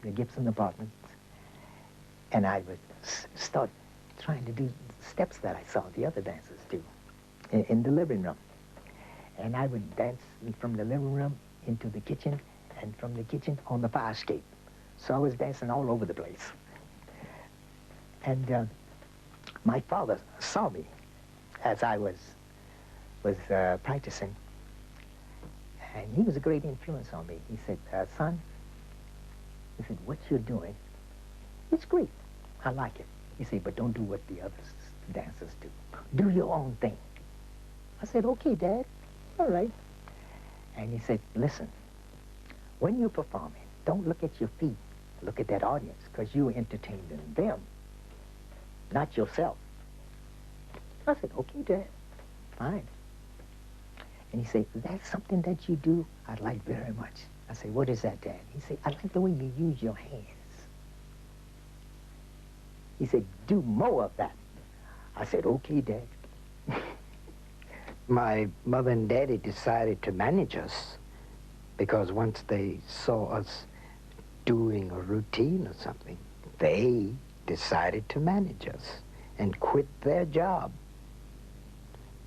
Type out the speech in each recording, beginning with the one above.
the Gibson apartments, and I would start trying to do steps that I saw the other dancers do in the living room. And I would dance from the living room into the kitchen, and from the kitchen on the fire escape. So I was dancing all over the place. And my father saw me as I was practicing, and he was a great influence on me. He said, son, he said, what you're doing, it's great. I like it. He said, but don't do what the other dancers do. Do your own thing. I said, okay, Dad, all right. And he said, listen, when you're performing, don't look at your feet. Look at that audience, because you're entertaining them, not yourself. I said, okay, Dad, fine. And he said, that's something that you do I like very much. I said, what is that, Dad? He said, I like the way you use your hands. He said, do more of that. I said, okay, Dad. My mother and Daddy decided to manage us because once they saw us doing a routine or something, they decided to manage us and quit their job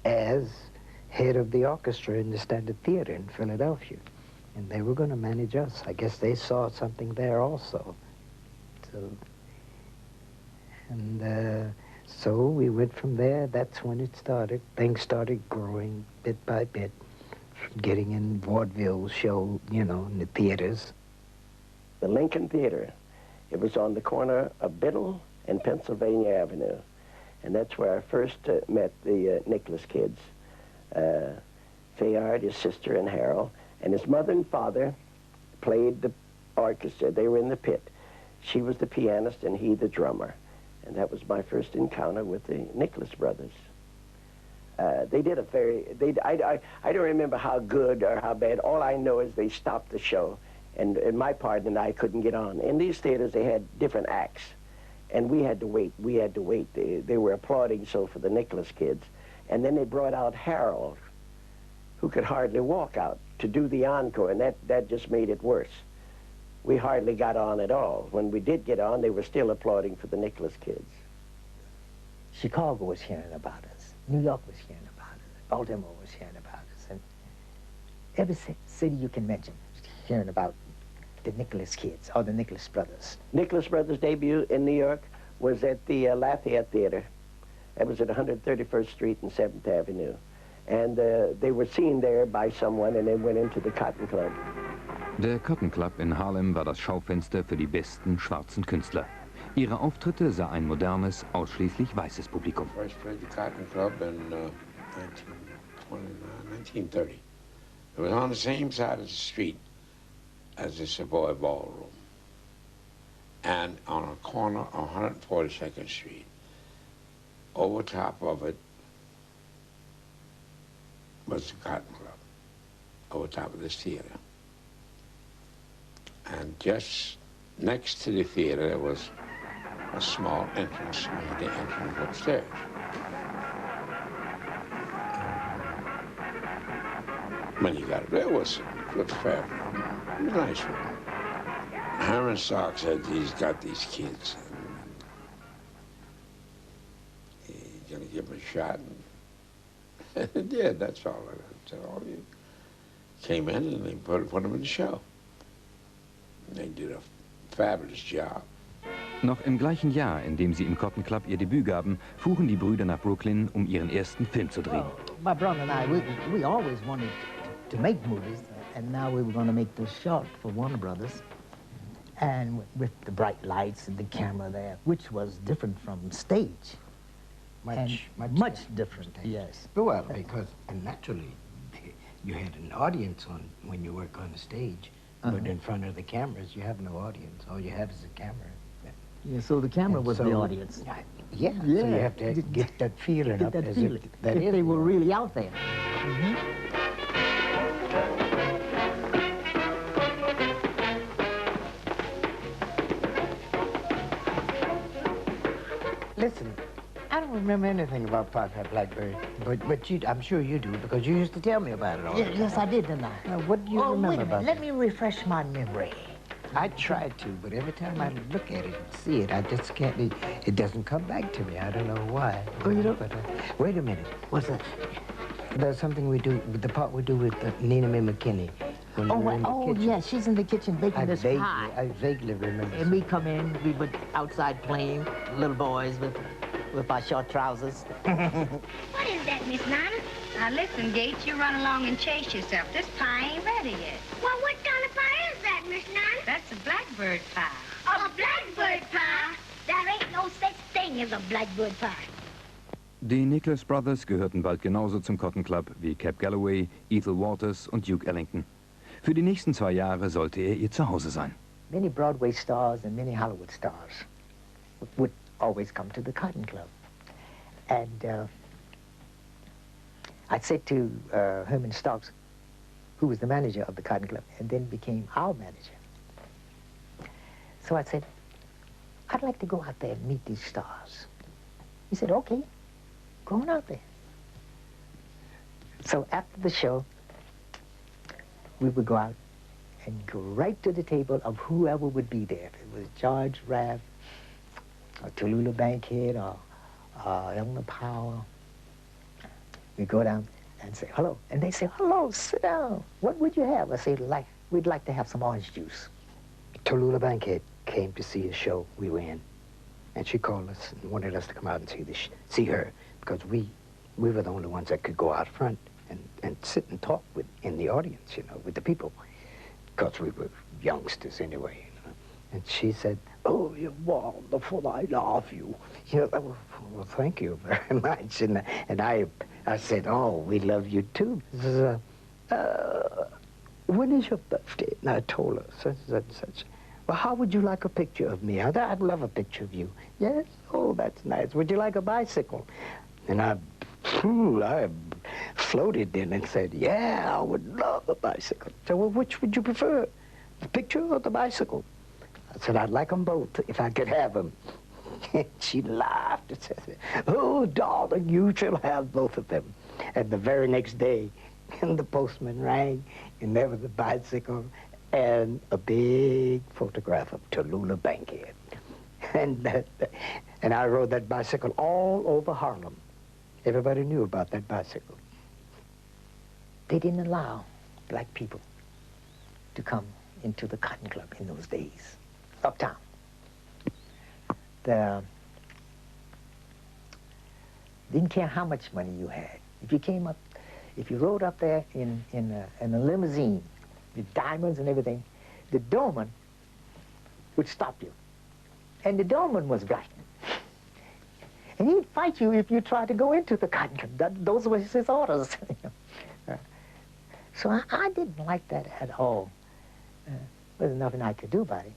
as head of the orchestra in the Standard Theater in Philadelphia. And they were going to manage us. I guess they saw something there also. So we went from there. That's when it started. Things started growing bit by bit, getting in vaudeville show, you know, in the theaters. The Lincoln Theater. It was on the corner of Biddle and Pennsylvania Avenue. And that's where I first met the Nicholas kids. Fayard, his sister, and Harold. And his mother and father played the orchestra. They were in the pit. She was the pianist and he the drummer. And that was my first encounter with the Nicholas brothers. They did a very, I don't remember how good or how bad. All I know is they stopped the show. And my partner and I couldn't get on. In these theaters, they had different acts. And we had to wait. We had to wait. They were applauding so for the Nicholas kids. And then they brought out Harold, who could hardly walk out, to do the encore. And that just made it worse. We hardly got on at all. When we did get on, they were still applauding for the Nicholas kids. Chicago was hearing about us. New York was hearing about us. Baltimore was hearing about us. And every city you can mention hearing about the Nicholas kids, or the Nicholas brothers. Nicholas brothers' debut in New York was at the Lafayette Theater. That was at 131st Street and 7th Avenue. And they were seen there by someone, and they went into the Cotton Club. Der Cotton Club in Harlem war das Schaufenster für die besten schwarzen Künstler. Ihre Auftritte sah ein modernes, ausschließlich weißes Publikum. First played the Cotton Club in 1930. It was on the same side of the street as the Savoy Ballroom, and on a corner on 142nd Street. Over top of it was the Cotton Club, over top of this theater. And just next to the theater, there was a small entrance, the entrance upstairs. When you got up there, it was fair. It was nice for him. Herman Stark said he's got these kids. And he's going to give them a shot. And it did, that's all. That's all. He came in and they put them in the show. And they did a fabulous job. Noch im gleichen Jahr, in dem sie im Cotton Club ihr Debüt gaben, fuhren die Brüder nach Brooklyn, um ihren ersten Film zu drehen. My brother and I, we always wanted to make movies, and now we were going to make this short for Warner Brothers. And with the bright lights and the camera there, which was different from stage. Much different, yes. Well, because naturally, you had an audience on when you work on the stage, but in front of the cameras, you have no audience. All you have is a camera. Yeah, so the camera was the audience. Yeah, so you have to get that feeling up as if they were really out there. Listen, I don't remember anything about Parker Blackbird, but I'm sure you do, because you used to tell me about it all the time. Yes, I did, didn't I? Now, what do you remember wait a minute. about Let me refresh my memory. I try to, but every time I look at it and see it, I just can't. It doesn't come back to me. I don't know why. Oh, you don't? But wait a minute. What's that? There's something we do, the part we do with Nina Mae McKinney. Yeah, she's in the kitchen baking this pie. I vaguely remember. And we come in, we were outside playing, little boys with our short trousers. What is that, Miss Nana? Now listen, Gates, you run along and chase yourself. This pie ain't ready yet. Well, what kind of pie is that, Miss Nana? That's a blackbird pie. A blackbird pie? There ain't no such thing as a blackbird pie. Die Nicholas Brothers gehörten bald genauso zum Cotton Club wie Cap Calloway, Ethel Waters und Duke Ellington. Für die nächsten 2 Jahre sollte er ihr Zuhause sein. Many Broadway stars and many Hollywood stars would always come to the Cotton Club. And I said to Herman Starks, who was the manager of the Cotton Club and then became our manager. So I said, I'd like to go out there and meet these stars. He said, okay, go on out there. So after the show, we would go out and go right to the table of whoever would be there. If it was George Raft, or Tallulah Bankhead, or Eleanor Powell. We go down and say, hello. And they say, hello, sit down. What would you have? I say, we'd like to have some orange juice. Tallulah Bankhead came to see a show we were in. And she called us and wanted us to come out and see her, because we were the only ones that could go out front and sit and talk in the audience, you know, with the people, because we were youngsters anyway, you know. And she said, oh, you're wonderful, I love you. You know, well, thank you very much. And I said, oh, we love you too. When is your birthday? And I told her, such and such. Well, how would you like a picture of me? I'd love a picture of you. Yes? Oh, that's nice. Would you like a bicycle? And I floated in and said, yeah, I would love a bicycle. So, well, which would you prefer, the picture or the bicycle? I said, I'd like them both if I could have them. She laughed and said, oh, darling, you shall have both of them. And the very next day, the postman rang, and there was a bicycle and a big photograph of Tallulah Bankhead. And I rode that bicycle all over Harlem. Everybody knew about that bicycle. They didn't allow black people to come into the Cotton Club in those days, uptown. Didn't care how much money you had. If you came up, if you rode up there in a limousine with diamonds and everything, the doorman would stop you. And the doorman was black. And he'd fight you if you tried to go into the Cotton Club. Those were his orders. So I didn't like that at all. There was nothing I could do about it.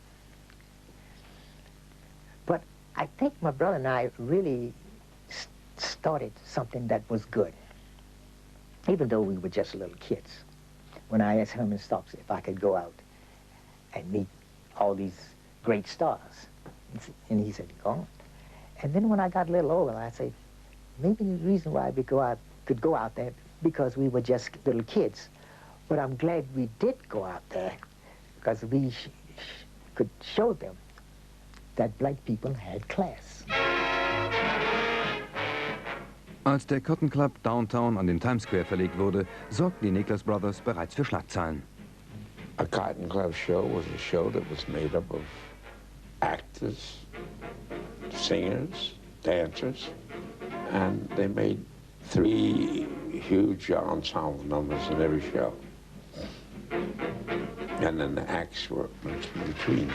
But I think my brother and I really started something that was good, even though we were just little kids. When I asked Herman Starks if I could go out and meet all these great stars, and he said, go on. And then when I got a little older, I said, maybe the reason why we could go out there because we were just little kids. But I'm glad we did go out there because we could show them that black people had class. Als der Cotton Club downtown an den Times Square verlegt wurde, sorgten die Nicholas Brothers bereits für Schlagzeilen. A Cotton Club show was a show that was made up of actors, singers, dancers, and they made 3 huge ensemble numbers in every show. And then the acts were between.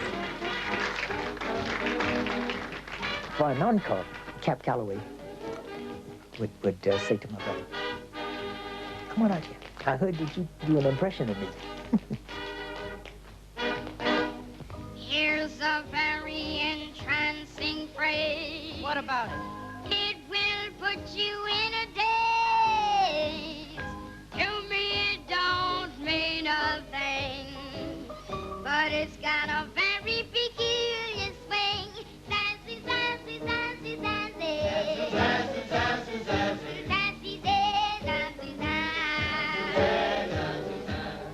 For an encore, Cap Calloway would say to my brother, come on out here. I heard that you do an impression of me. Here's a very entrancing phrase. What about it? It will put you in a daze. To me it don't mean a thing, but it's got a very peculiar swing. Sassy, sassy, sassy, sassy. Sassy, sassy, sassy. Sassy, sassy, sassy, sassy.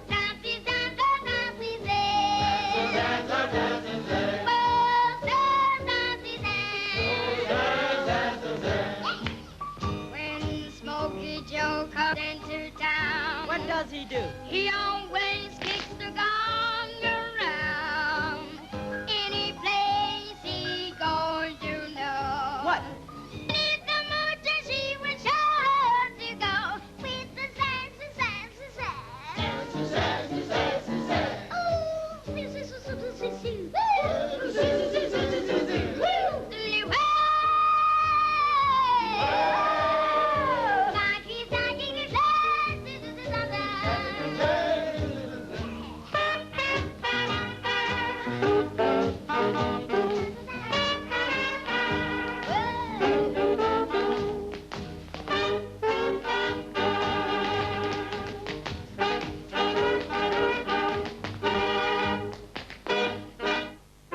Sassy, sassy, sassy, sassy. do? He always kicks the gong around. Any place he goes, you know. What? If the motor, she was sure to go with the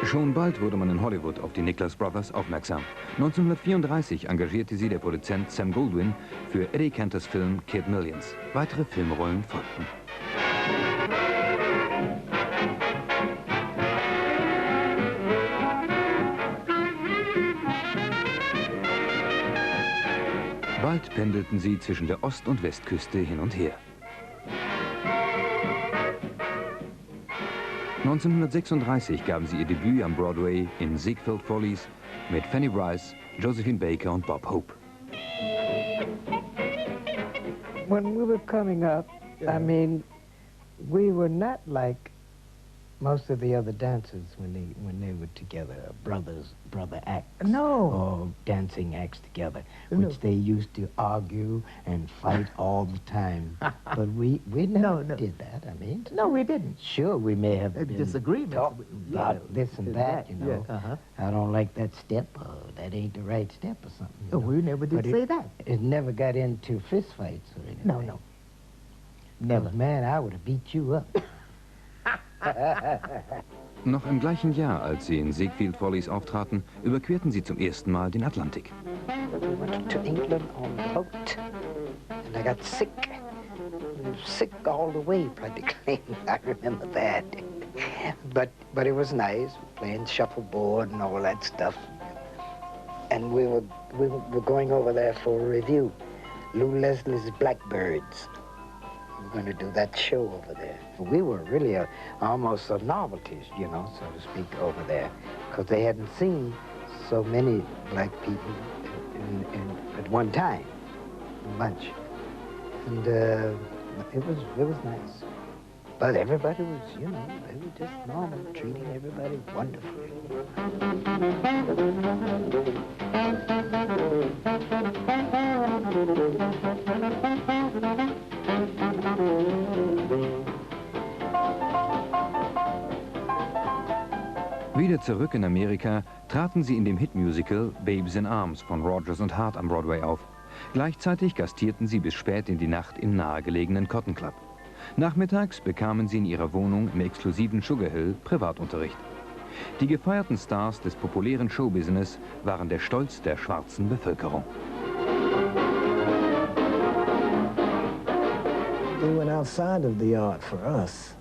Schon bald wurde man in Hollywood auf die Nicholas Brothers aufmerksam. 1934 engagierte sie der Produzent Sam Goldwyn für Eddie Cantors Film Kid Millions. Weitere Filmrollen folgten. Bald pendelten sie zwischen der Ost- und Westküste hin und her. 1936 gaben sie ihr Debüt am Broadway in Ziegfeld Follies mit Fanny Brice, Josephine Baker und Bob Hope. When we were coming up, I mean, we were not like most of the other dancers when they were together, brother acts. No. Or dancing acts together, No. which they used to argue and fight all the time. But we never did that, I mean. No, we didn't. Sure, we may have been Disagreements. talking about this and that, you know. Yeah, I don't like that step, or that ain't the right step or something. you Oh, know. we never did But say that. It never got into fist fights or anything. No. Never. Man, I would have beat you up. Noch im gleichen Jahr, als sie in Ziegfeld Follies auftraten, überquerten sie zum ersten Mal den Atlantik. We went to England on a boat, and I got sick. Sick all the way, practically. I remember that. But it was nice, playing shuffleboard and all that stuff. And we were going over there for a review. Lou Leslie's Blackbirds. We were going to do that show over there. We were really almost a novelties, you know, so to speak, over there, because they hadn't seen so many black people at one time, a bunch. And it was nice. But everybody was, you know, they were just normal, treating everybody wonderfully. Wieder zurück in Amerika traten sie in dem Hitmusical Babes in Arms von Rodgers und Hart am Broadway auf. Gleichzeitig gastierten sie bis spät in die Nacht im nahegelegenen Cotton Club. Nachmittags bekamen sie in ihrer Wohnung im exklusiven Sugar Hill Privatunterricht. Die gefeierten Stars des populären Showbusiness waren der Stolz der schwarzen Bevölkerung. They went outside of the art for us.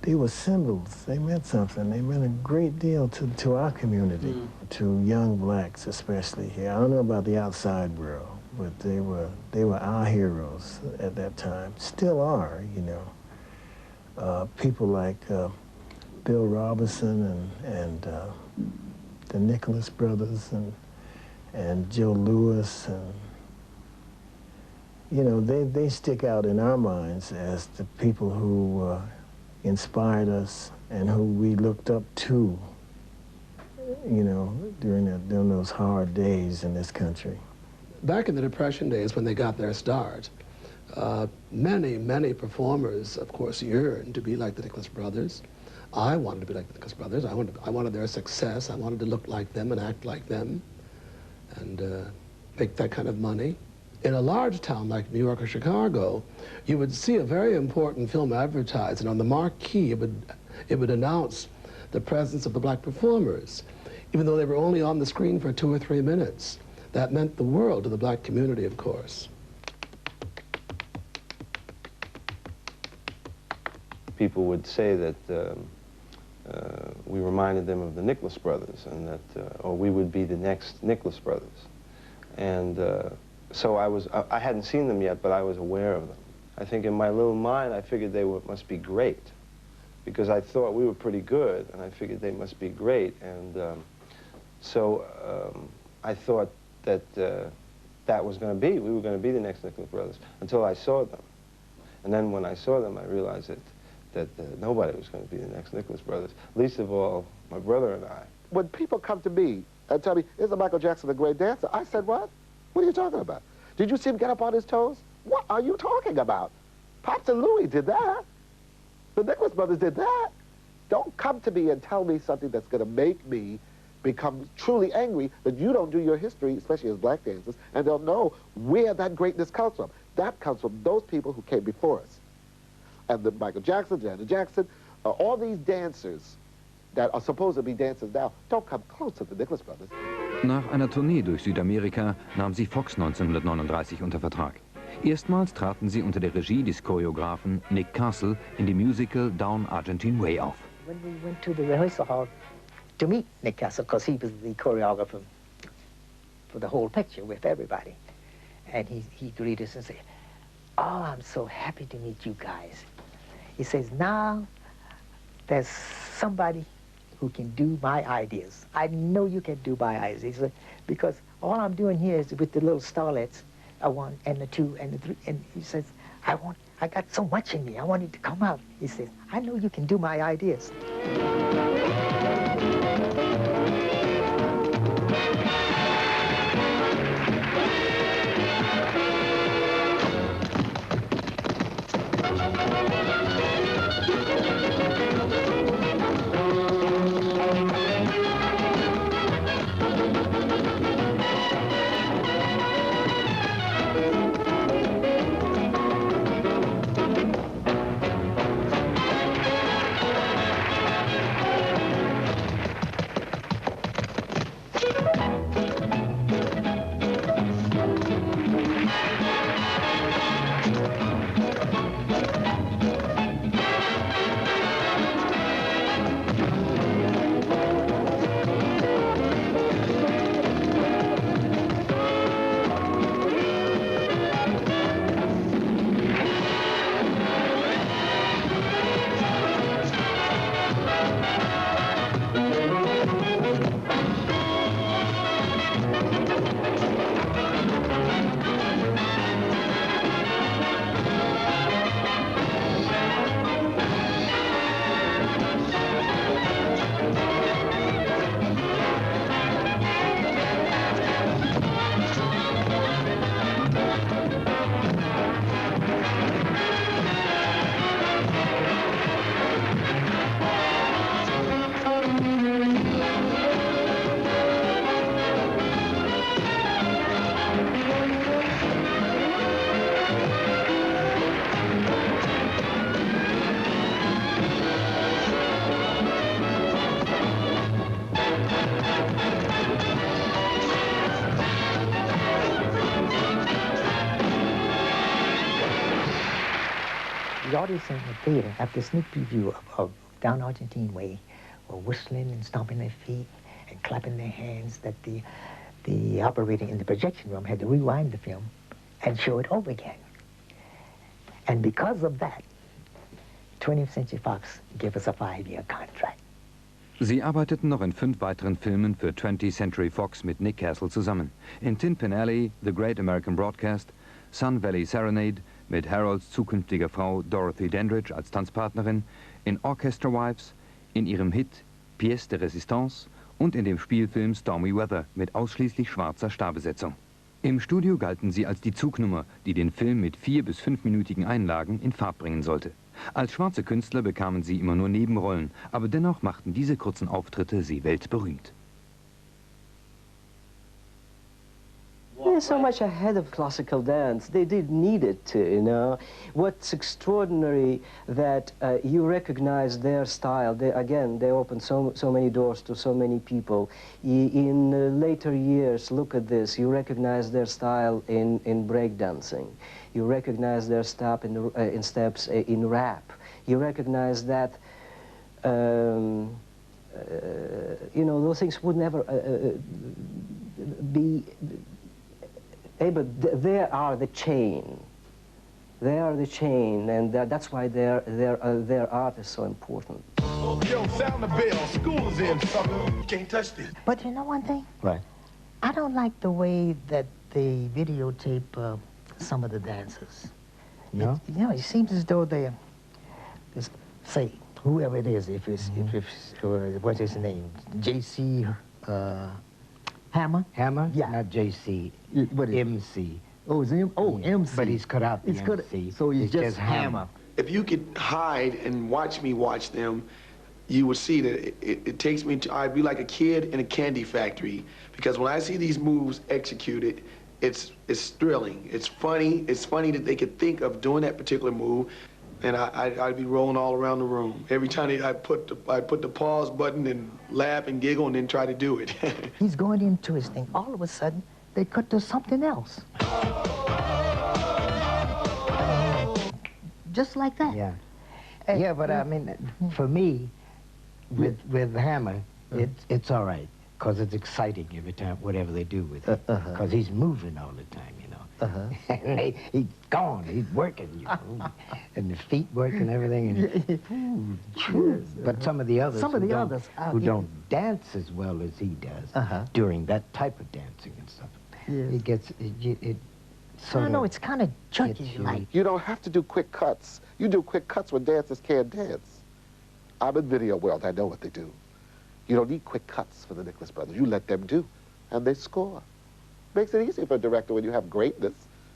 They were symbols. They meant something. They meant a great deal to our community, to young blacks especially here. I don't know about the outside world, but they were our heroes at that time. Still are, you know. People like Bill Robinson and the Nicholas brothers and Joe Louis, and you know, they stick out in our minds as the people who inspired us and who we looked up to, you know, during those hard days in this country. Back in the Depression days when they got their start, many performers, of course, yearned to be like the Nicholas brothers. I wanted to be like the Nicholas brothers. I wanted their success. I wanted to look like them and act like them and make that kind of money. In a large town like New York or Chicago, you would see a very important film advertised, and on the marquee it would announce the presence of the black performers, even though they were only on the screen for 2 or 3 minutes. That meant the world to the black community, of course. People would say that we reminded them of the Nicholas brothers, and that, or we would be the next Nicholas brothers. And so I hadn't seen them yet, but I was aware of them. I think in my little mind, I figured they must be great, because I thought we were pretty good, and I figured they must be great. And so I thought that that was going to be, we were going to be the next Nicholas Brothers, until I saw them. And then when I saw them, I realized that nobody was going to be the next Nicholas Brothers, least of all my brother and I. When people come to me and tell me, isn't Michael Jackson a great dancer? I said, what? What are you talking about? Did you see him get up on his toes? What are you talking about? Pops and Louie did that. The Nicholas Brothers did that. Don't come to me and tell me something that's going to make me become truly angry that you don't do your history, especially as black dancers, and they'll know where that greatness comes from. That comes from those people who came before us. And the Michael Jackson, Janet Jackson, all these dancers that are supposed to be dancers now don't come close to the Nicholas Brothers. Nach einer Tournee durch Südamerika nahm sie Fox 1939 unter Vertrag. Erstmals traten sie unter der Regie des Choreografen Nick Castle in dem Musical Down Argentine Way auf. When we went to the rehearsal hall to meet Nick Castle, because he was the choreographer for the whole picture with everybody, and he greeted us and said, "Oh, I'm so happy to meet you guys." He says, "Now there's somebody who can do my ideas. I know you can do my ideas." He said, "Because all I'm doing here is with the little starlets, a 1 and a 2 and a 3." And he says, I got so much in me. I want it to come out. He says, "I know you can do my ideas." The audience in the theater, after a sneak preview of Down Argentine Way, were whistling and stomping their feet and clapping their hands, that the operator in the projection room had to rewind the film and show it over again. And because of that, 20th Century Fox gave us a 5-year contract. Sie arbeiteten noch in 5 weiteren Filmen für 20th Century Fox mit Nick Castle zusammen. In Tin Pan Alley, The Great American Broadcast, Sun Valley Serenade mit Harolds zukünftiger Frau Dorothy Dandridge als Tanzpartnerin, in Orchestra Wives, in ihrem Hit Pièce de Résistance und in dem Spielfilm Stormy Weather mit ausschließlich schwarzer Starbesetzung. Im Studio galten sie als die Zugnummer, die den Film mit 4- bis 5-minütigen Einlagen in Fahrt bringen sollte. Als schwarze Künstler bekamen sie immer nur Nebenrollen, aber dennoch machten diese kurzen Auftritte sie weltberühmt. They're so much ahead of classical dance. They did need it to, you know. What's extraordinary that you recognize their style. Again, they opened so many doors to so many people. In later years, look at this. You recognize their style in breakdancing. You recognize their step in steps in rap. You recognize that. You know, those things would never be able. They are the chain They are the chain, and that's why their art is so important. Yo, sound the bell. School is in, sucker. Can't touch this. But you know one thing? Right. I don't like the way that they videotape some of the dancers. No? It seems as though they, say, whoever it is, if it's what's his name, J.C. Hammer? Hammer? Yeah. Not J.C. What is MC. Oh, is it? Oh, MC. But he's cut out the It's MC. so he's just Hammer. If you could hide and watch me watch them, you would see that it takes me to, I'd be like a kid in a candy factory, because when I see these moves executed, it's thrilling. It's funny. It's funny that they could think of doing that particular move, and I'd be rolling all around the room. Every time I put the pause button and laugh and giggle and then try to do it. He's going into his thing. All of a sudden, they cut to something else. Just like that. Yeah. Yeah, but I mean, for me, with Hammer, it's all right, because it's exciting every time, whatever they do with it. Because he's moving all the time, you know. And he's gone, he's working, you know. And the feet work and everything. And, but some of the others who don't dance as well as he does during that type of dancing and stuff, it gets, it sort I know, it's kind of junky like. You don't have to do quick cuts. You do quick cuts when dancers can't dance. I'm in video world, I know what they do. You don't need quick cuts for the Nicholas brothers. You let them do, and they score. Makes it easy for a director when you have greatness.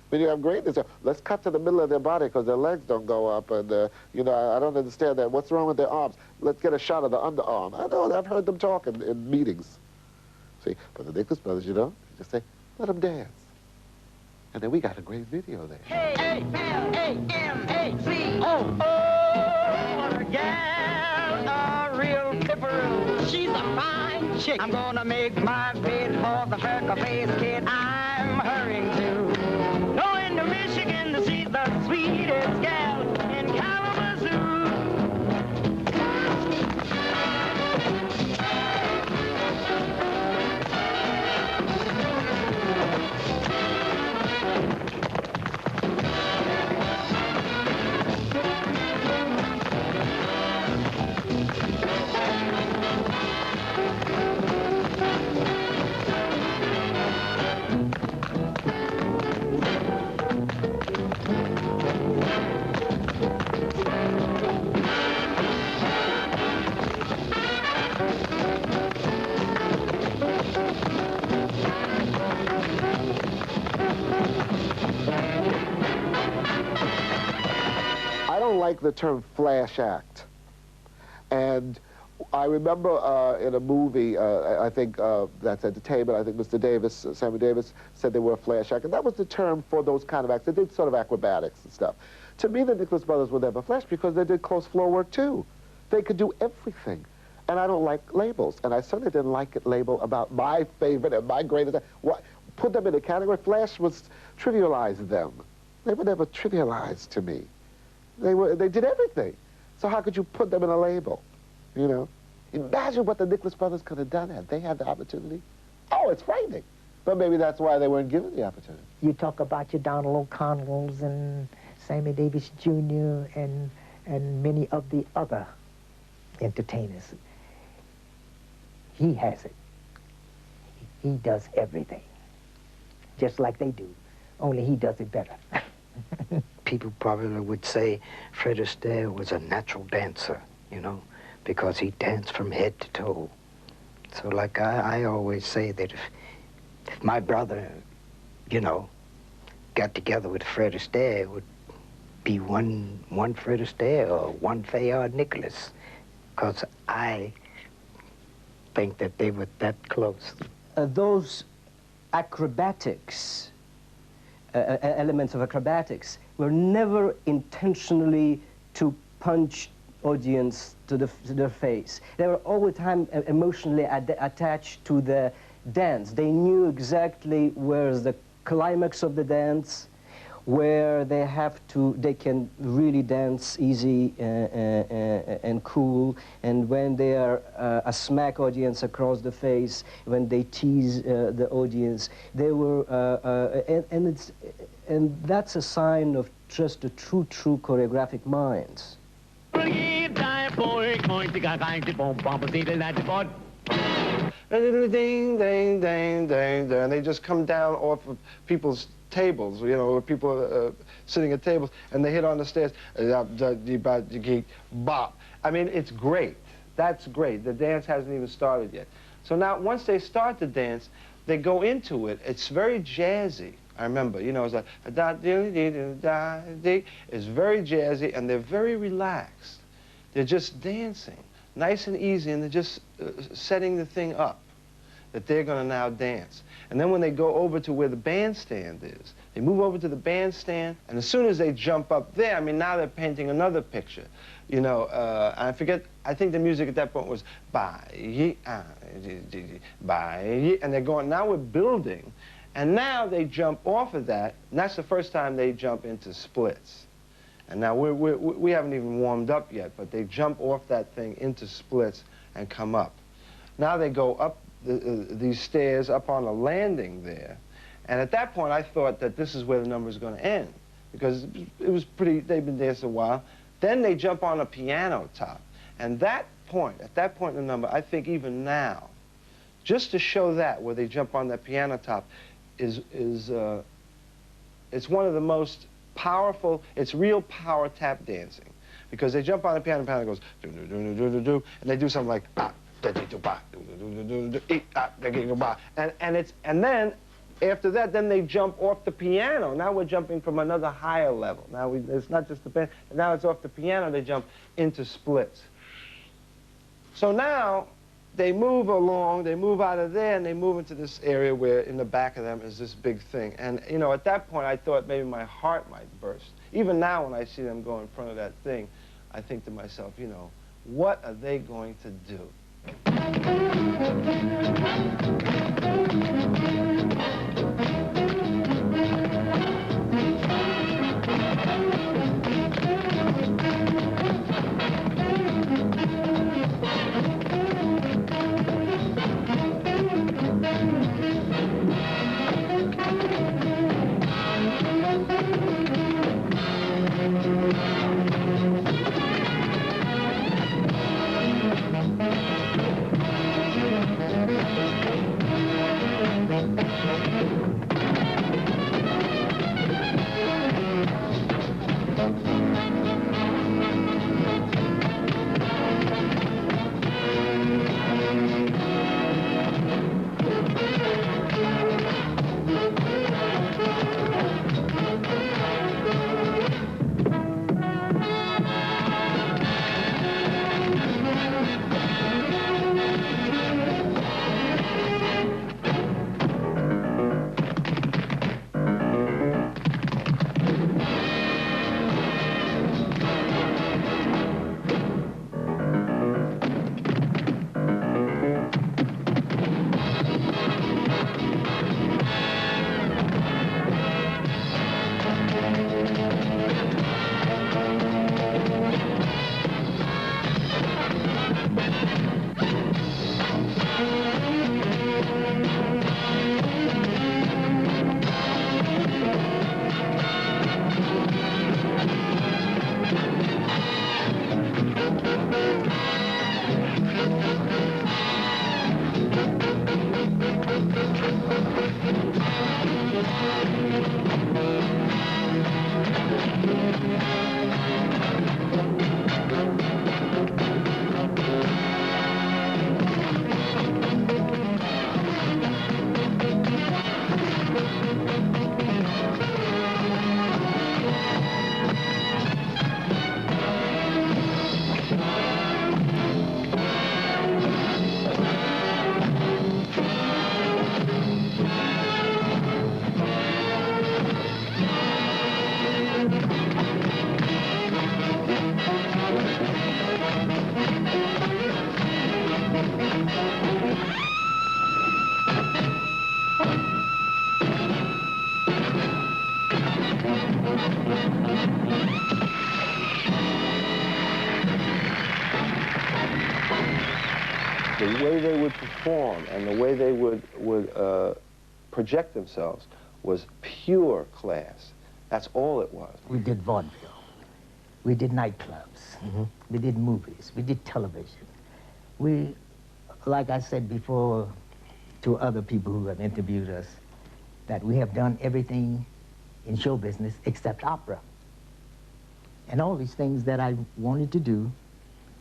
When you have greatness, let's cut to the middle of their body because their legs don't go up, and you know, I don't understand that. What's wrong with their arms? Let's get a shot of the underarm. I know, I've heard them talk in meetings. See, but the Nicholas brothers, you know, just say, let them dance. And then we got a great video there. A-L-A-M-A-C. Oh, what a gal, a real pipperoo. She's a fine chick. I'm gonna make my bid for the freckle-faced kid I'm hurrying to. Going to Michigan to see the sweetest gal in Kalamazoo. I don't like the term flash act. And I remember in a movie, I think that's Entertainment, I think Mr. Davis, Sammy Davis, said they were a flash act. And that was the term for those kind of acts. They did sort of acrobatics and stuff. To me, the Nicholas brothers were never flash because they did close floor work too. They could do everything. And I don't like labels. And I certainly didn't like it labeled about my favorite and my greatest. What, put them in a category. Flash was trivialize them. They were never trivialized to me. They did everything. So how could you put them in a label, you know? Imagine what the Nicholas brothers could have done had they had the opportunity. Oh, it's frightening. But maybe that's why they weren't given the opportunity. You talk about your Donald O'Connells and Sammy Davis Jr. and many of the other entertainers. He has it. He does everything, just like they do, only he does it better. People probably would say Fred Astaire was a natural dancer, you know, because he danced from head to toe. So like I always say that if my brother, you know, got together with Fred Astaire, it would be one Fred Astaire or one Fayard Nicholas, because I think that they were that close. Those acrobatics, elements of acrobatics, were never intentionally to punch audience to their face. They were all the time emotionally attached to the dance. They knew exactly where's the climax of the dance, where they can really dance easy and cool, and when they are a smack audience across the face, when they tease the audience, they were, and that's a sign of just the true choreographic minds. Ding, ding, ding, ding, and they just come down off of people's tables, you know, people sitting at tables, and they hit on the stairs, bop. I mean, it's great. That's great. The dance hasn't even started yet. So now, once they start the dance, they go into it. It's very jazzy. I remember, you know, it's like, it's very jazzy, and they're very relaxed. They're just dancing, nice and easy, and they're just setting the thing up that they're going to now dance. And then when they go over to where the bandstand is, they move over to the bandstand, and as soon as they jump up there, I mean, now they're painting another picture. You know, I forget, I think the music at that point was, and they're going, now we're building, and now they jump off of that, and that's the first time they jump into splits. And now we haven't even warmed up yet, but they jump off that thing into splits and come up. Now they go up these stairs up on a landing there, and at that point I thought that this is where the number is going to end, because it was pretty, they've been dancing a while. Then they jump on a piano top, and at that point in the number, I think even now, just to show that, where they jump on that piano top, it's one of the most powerful, it's real power tap dancing, because they jump on the piano, goes do do do do do do, and they do something like and then after that, then they jump off the piano. Now we're jumping from another higher level. Now it's not just the band, now it's off the piano. They jump into splits. So now they move along, they move out of there, and they move into this area where in the back of them is this big thing. And, you know, at that point, I thought maybe my heart might burst. Even now, when I see them go in front of that thing, I think to myself, you know, what are they going to do? The way they would perform and the way they would project themselves was pure class. That's all it was. We did vaudeville. We did nightclubs. We did movies. We did television. We, like I said before to other people who have interviewed us, that we have done everything in show business except opera. And all these things that I wanted to do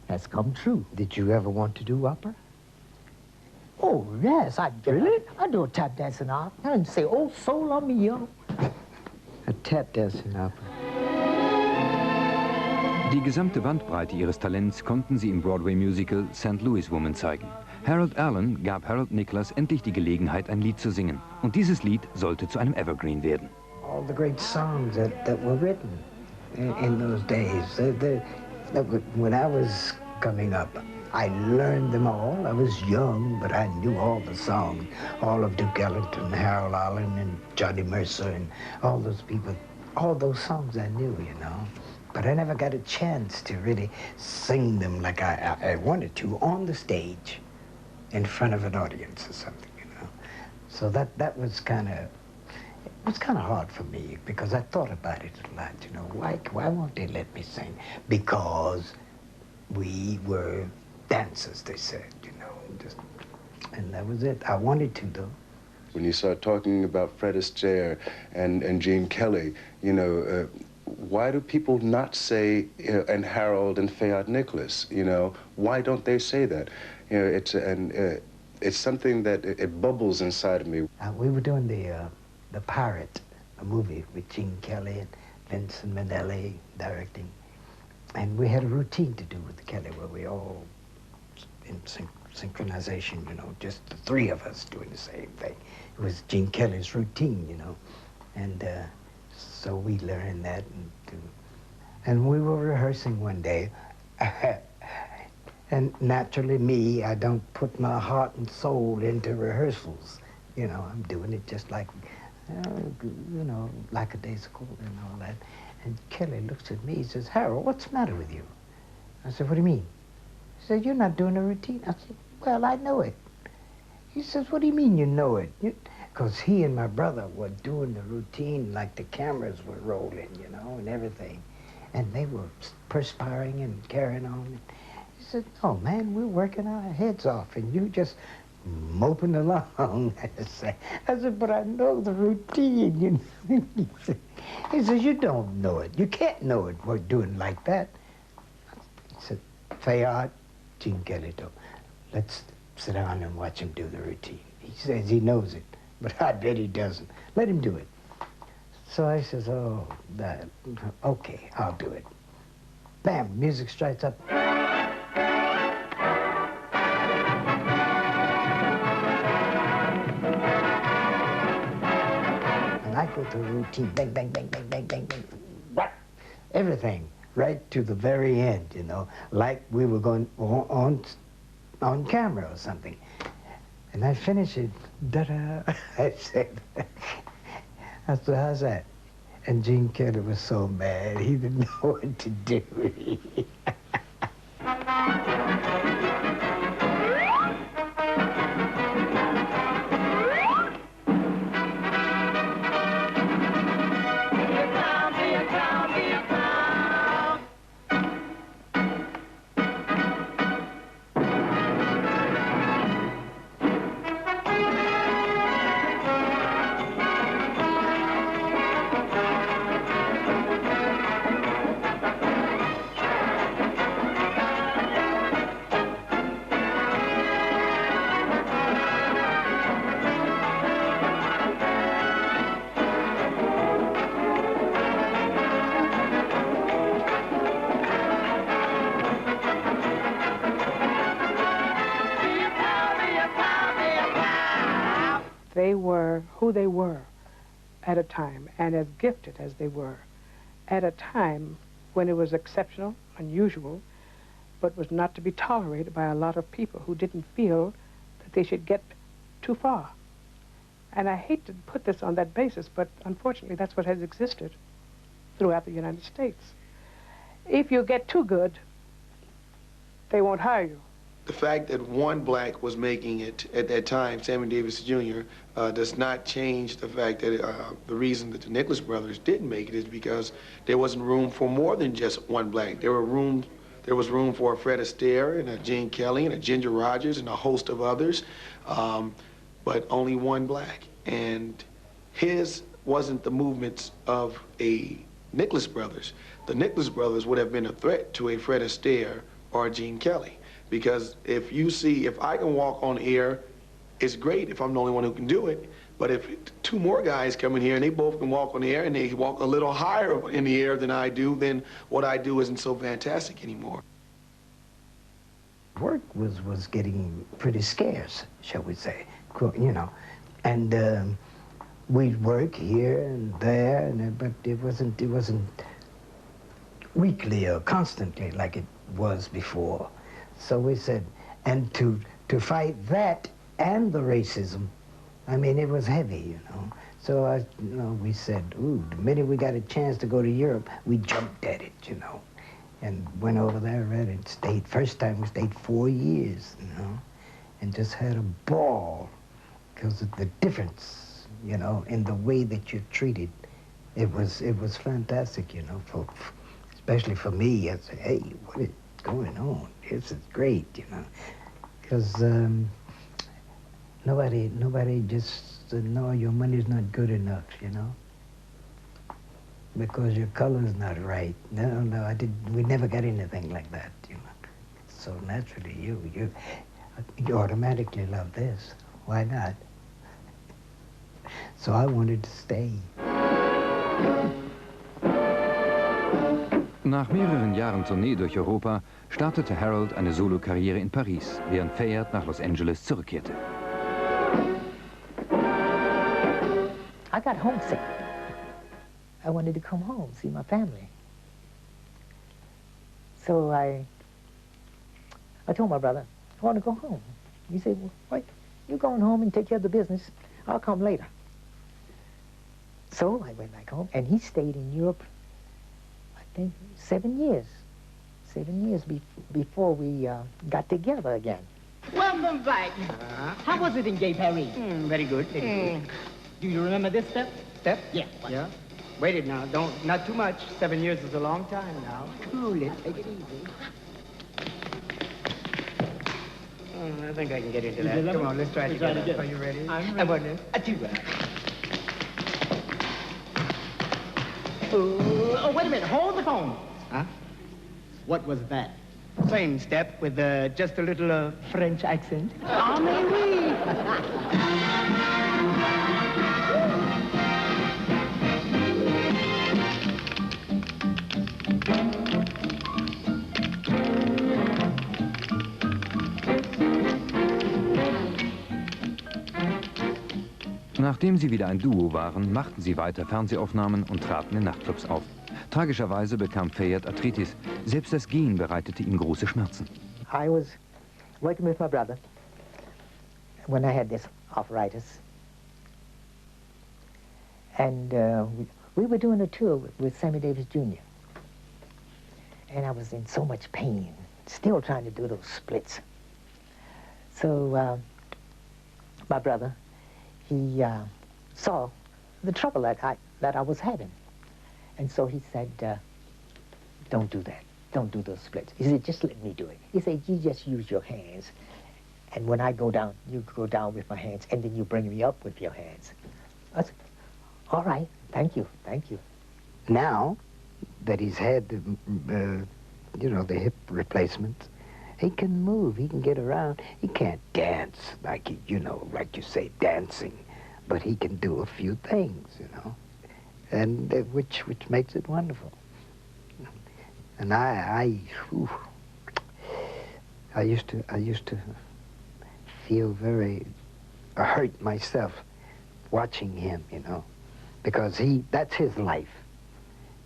has come true. Did you ever want to do opera? Oh, yes. I do a tap dance in opera. And say, oh, solo mio. A tap dance in opera. Die gesamte Bandbreite ihres Talents konnten sie im Broadway-Musical St. Louis Woman zeigen. Harold Allen gab Harold Nicholas endlich die Gelegenheit, ein Lied zu singen. Und dieses Lied sollte zu einem Evergreen werden. All the great songs that were written in those days. When I was coming up, I learned them all. I was young, but I knew all the songs. All of Duke Ellington, Harold Allen, and Johnny Mercer, and all those people. All those songs I knew, you know. But I never got a chance to really sing them like I wanted to on the stage in front of an audience or something, you know. So that was kind of, it was kind of hard for me because I thought about it a lot, you know. Why won't they let me sing? Because we were dancers, they said, you know. And that was it. I wanted to, though. When you start talking about Fred Astaire and Gene Kelly, you know, why do people not say, you know, and Harold and Fayard Nicholas, you know? Why don't they say that? You know, it's something that it bubbles inside of me. We were doing the Pirate, a movie with Gene Kelly and Vincent Minnelli directing. And we had a routine to do with Kelly where we all in synchronization, you know, just the three of us doing the same thing. It was Gene Kelly's routine, you know. And so we learned that. And we were rehearsing one day. And naturally me, I don't put my heart and soul into rehearsals. You know, I'm doing it just like, you know, lackadaisical and all that. And Kelly looks at me, he says, Harold, what's the matter with you? I said, what do you mean? He said, you're not doing a routine. I said, well, I know it. He says, what do you mean you know it? Because he and my brother were doing the routine like the cameras were rolling, you know, and everything. And they were perspiring and carrying on. He said, oh, man, we're working our heads off, and you just moping along. I said, but I know the routine, you know. He says, you don't know it. You can't know it. We're doing like that. He said, Fayard, Gene Kelly, let's sit down and watch him do the routine. He says he knows it, but I bet he doesn't. Let him do it. So I says, oh, okay, I'll do it. Bam, music strikes up. I go through a routine, bang, bang, bang, bang, bang, bang, bang, what? Everything, right to the very end, you know, like we were going on camera or something. And I finish it, da-da, I said, how's that? And Gene Kelly was so mad, he didn't know what to do. They were who they were at a time, and as gifted as they were, at a time when it was exceptional, unusual, but was not to be tolerated by a lot of people who didn't feel that they should get too far. And I hate to put this on that basis, but unfortunately that's what has existed throughout the United States. If you get too good, they won't hire you. the fact that one black was making it at that time, Sammy Davis Jr., does not change the fact that the reason that the Nicholas brothers didn't make it is because there wasn't room for more than just one black. There was room for a Fred Astaire and a Gene Kelly and a Ginger Rogers and a host of others, but only one black. And his wasn't the movements of a Nicholas brothers. The Nicholas brothers would have been a threat to a Fred Astaire or a Gene Kelly. Because if I can walk on air, it's great if I'm the only one who can do it. But if two more guys come in here and they both can walk on the air and they walk a little higher in the air than I do, then what I do isn't so fantastic anymore. Work was getting pretty scarce, shall we say, you know. And we'd work here and there, but it wasn't weekly or constantly like it was before. So we said, and to fight that and the racism, I mean, it was heavy, you know. So we said, ooh, the minute we got a chance to go to Europe, we jumped at it, you know, and went over there and stayed. First time we stayed 4 years, you know, and just had a ball because of the difference, you know, in the way that you're treated. It was fantastic, you know, especially for me. I said, hey, what is going on? This is great, you know, because nobody just said, no, your money's not good enough, you know, because your color's not right. No, we never got anything like that, you know. So naturally, you automatically love this. Why not? So I wanted to stay. Nach mehreren Jahren Tournee durch Europa startete Harold eine Solokarriere in Paris, während Fayard nach Los Angeles zurückkehrte. I got homesick. I wanted to come home, see my family. So I told my brother, I want to go home. He said, well, wait, you're going home and take care of the business. I'll come later. So I went back home, and he stayed in Europe, I think, 7 years. 7 years before we got together again. Welcome back. How was it in Gay Paris? Very good, very good. Do you remember this step? Step? Yeah. Yeah. Wait it now. Not too much. 7 years is a long time now. Cool it. Take it easy. I think I can get into that. Come on, let's try it together. Are you ready? I'm ready. Oh, wait a minute. Hold the phone. Huh? What was that? Same step with just a little French accent. Ah, mais oui. Nachdem sie wieder ein Duo waren, machten sie weiter Fernsehaufnahmen und traten in Nachtclubs auf. Tragischerweise bekam Fayard Arthritis. Selbst das Gehen bereitete ihm große Schmerzen. I was working with my brother when I had this arthritis. And we were doing a tour with Sammy Davis Jr. And I was in so much pain, still trying to do those splits. So my brother, he saw the trouble that I was having. And so he said, don't do that. Don't do those splits. He said, just let me do it. He said, you just use your hands. And when I go down, you go down with my hands, and then you bring me up with your hands. I said, all right, thank you, thank you. Now that he's had the, you know, the hip replacement, he can move, he can get around. He can't dance like, you know, like you say, dancing, but he can do a few things, you know, and which makes it wonderful. And I used to feel very hurt myself watching him, you know, because that's his life.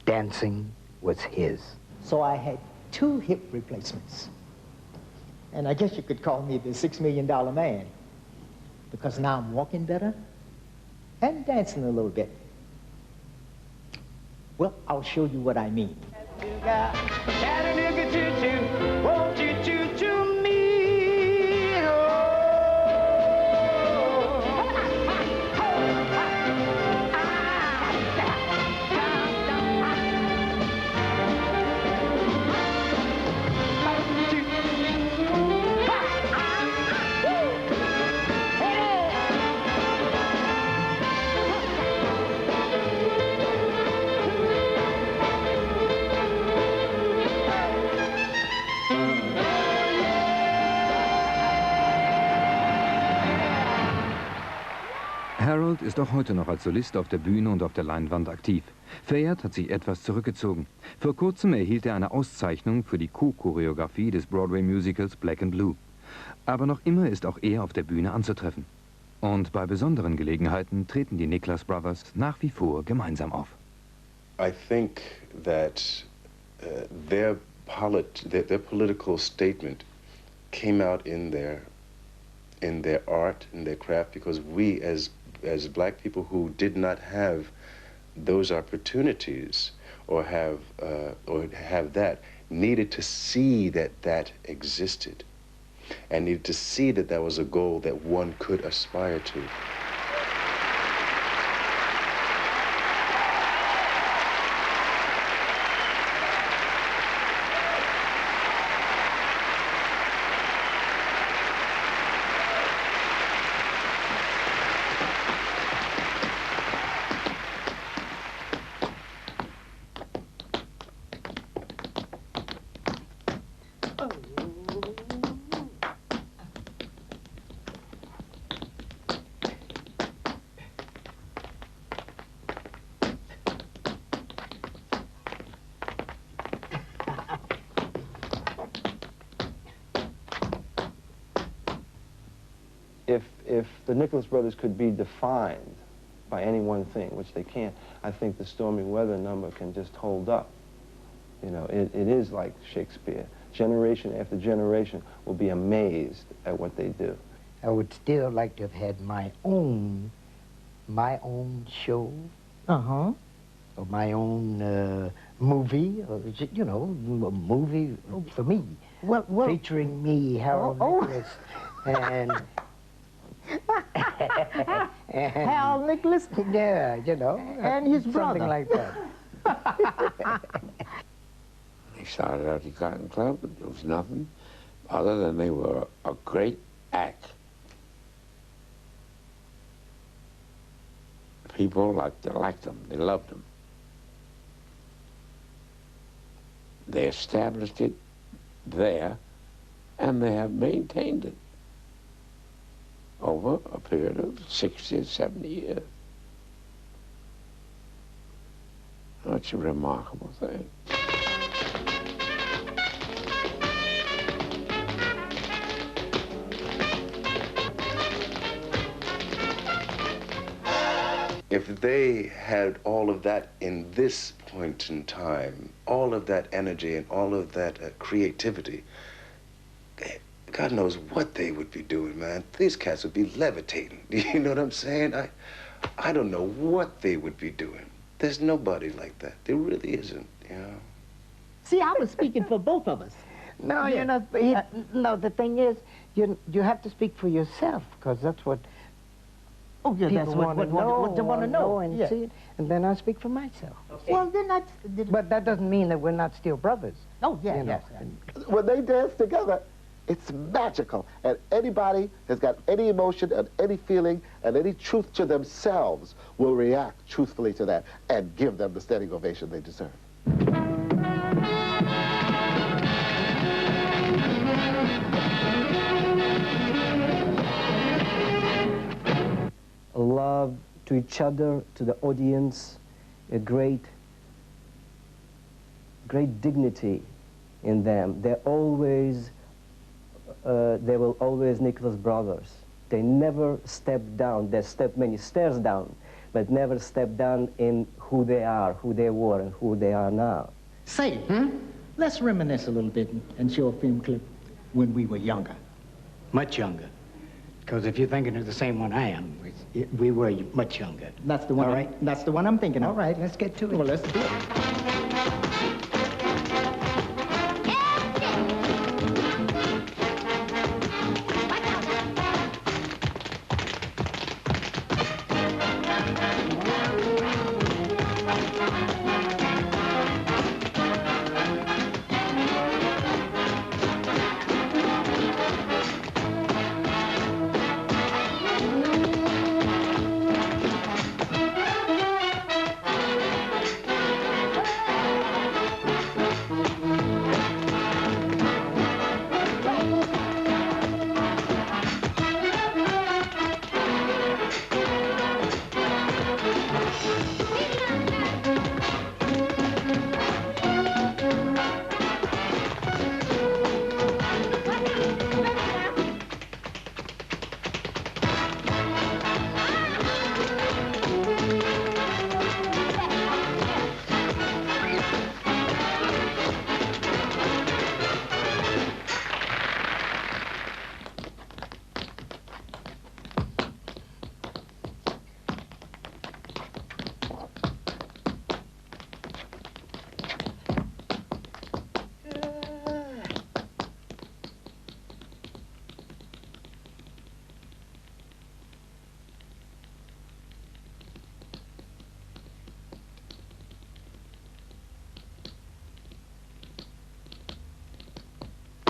Dancing was his. So I had 2 hip replacements. And I guess you could call me the $6 million man, because now I'm walking better and dancing a little bit. Well, I'll show you what I mean. Chattanooga choo-choo, won't you choo-choo me? Harold ist auch heute noch als Solist auf der Bühne und auf der Leinwand aktiv. Fayard hat sich etwas zurückgezogen. Vor kurzem erhielt er eine Auszeichnung für die Co-Choreografie des Broadway-Musicals Black and Blue. Aber noch immer ist auch er auf der Bühne anzutreffen. Und bei besonderen Gelegenheiten treten die Nicholas Brothers nach wie vor gemeinsam auf. I think that their political statement came out in their art, in their craft, because we as black people who did not have those opportunities or have that needed to see that existed, and needed to see that was a goal that one could aspire to. If the Nicholas Brothers could be defined by any one thing, which they can't, I think the Stormy Weather number can just hold up. You know, it is like Shakespeare. Generation after generation will be amazed at what they do. I would still like to have had my own show. Uh-huh. Or my own movie, or, you know, a movie for me. Well, featuring me, Harold Nicholas, and Harold Nicholas? Yeah, you know. And his brother. Something like that. They started out the Cotton Club, but there was nothing other than they were a great act. People liked them, they loved them. They established it there, and they have maintained it over a period of 60 or 70 years. That's a remarkable thing. If they had all of that in this point in time, all of that energy and all of that creativity, God knows what they would be doing, man. These cats would be levitating. You know what I'm saying? I don't know what they would be doing. There's nobody like that. There really isn't, you know. See, I was speaking for both of us. No, you're not. No, the thing is, you have to speak for yourself, because that's what that's what they want to know. And see it, and then I speak for myself. Okay. Well, then that's... But that doesn't mean that we're not still brothers. Oh, yeah, you know. yes. When they dance together, it's magical. And anybody has got any emotion and any feeling and any truth to themselves will react truthfully to that and give them the standing ovation they deserve. Love to each other, to the audience, a great dignity in them. They were always Nicholas Brothers. They never stepped down. They stepped many stairs down, but never stepped down in who they are, who they were, and who they are now. Say, let's reminisce a little bit and show a film clip when we were younger. Much younger. Because if you're thinking of the same one I am, we were much younger. That's the one. All right? That's the one I'm thinking of. All right, let's get to it. Well, let's do it.